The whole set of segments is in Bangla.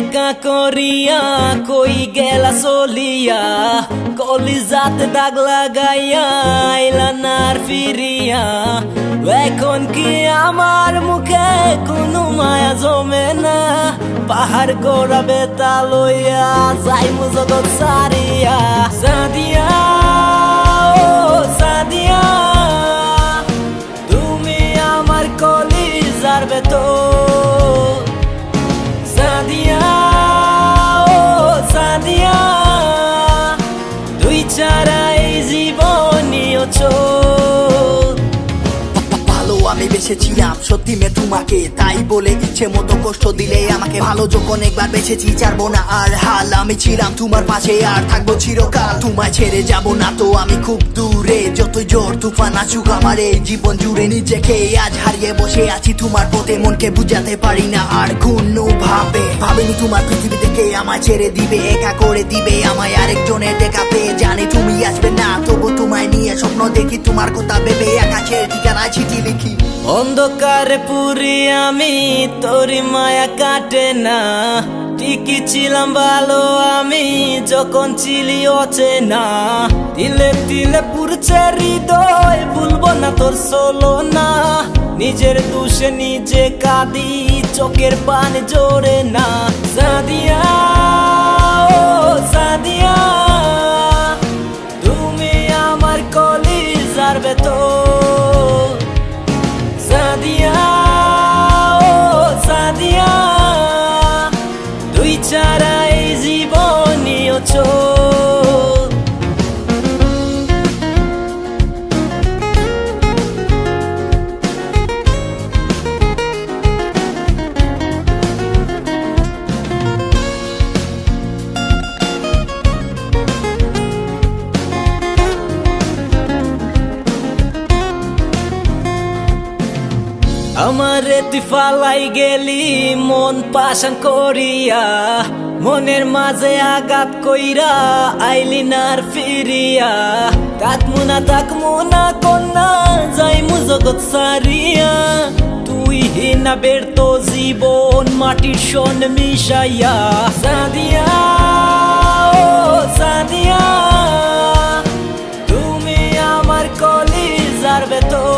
একা করিয়া কই গেলা চলিয়া কলিজাতে দাগ লাগাইয়া আইলা না আর ফিরিয়া। এখন কি আমার মুখে কোনো মায়া জমে না? পাহাড় গোড়া বেতা লইয়া যাইমু জগৎ সারিয়া। সাদিয়া ও সাদিয়া, তুমি আমার কলিজার ভেতর। সাদিয়া ও সাদিয়া, তুই ছাড়া এই জীবনীয় চোর। ভালো আমি বেসেছিলাম সত্যি মে তোমাকে, তাই বলে ইচ্ছে মতো কষ্ট দিলে আমাকে। ভালো যখন একবার বেসেছি ছাড়বো না আর হাল, আমি ছিলাম তোমার পাশে আর থাকবো চিরকাল। তোমায় ছেড়ে যাব না তো আমি খুব দূরে, যতই জোর তুফান আসুক আমার এই জীবন জুড়ে। নিজেকে আজ হারিয়ে বসে আছি তোমার পথে, মনকে বুঝাতে পারি না আর কোনো ভাবে। ভাবিনি তোমার পৃথিবী থেকে আমায় ছেড়ে দিবে, একা করে দিবে আমায় আরেকজনের দেখা পেয়ে। জানি তুমি আসবে না তবু তোমায় নিয়ে স্বপ্ন দেখি, তোমার কথা ভেবে আকাশের ঠিকানায় চিঠি লিখি। অন্ধকারে পুরি আমি, তোরি মায়া কাটে না। ঠিকই ছিলাম ভালো আমি যখন ছিলি অচেনা। তিলে তিলে পুরছে হৃদয়, ভুলবো না তোর চলো না। নিজের দোষে নিজে কাঁদি, চোখের পানি জোরে না। সাদিয়া ও সাদিয়া, তুমি আমার কলিজার ভেতর। সাদিয়া ও সাদিয়া, তুই ছাড়া এই জীবনীয় চোর। আমারে তুই ফালাই গেলি মন পাশান করিয়া, মনের মাঝে আঘাত কইরা আইলি না আর ফিরিয়া। তাকমু না কন্যা যাইমু জগৎ সারিয়া। তুই হিনা বেরতো জীবন মাটির সন মিশাইয়া। সাদিয়া ও সাদিয়া, তুমি আমার কলিজার ভেতর।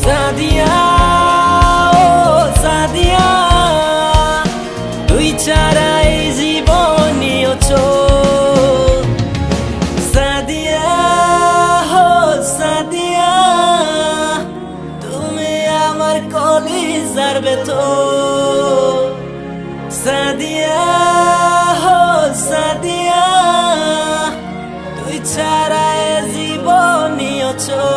সাদিয়া ও সাদিয়া, তুই ছাড়া এই জীবনীয় চোর। সাদিয়া ও সাদিয়া, তুমি আমার কলিজার ভেতর। সাদিয়া ও সাদিয়া, তুই ছাড়া এই জীবনীয় চোর।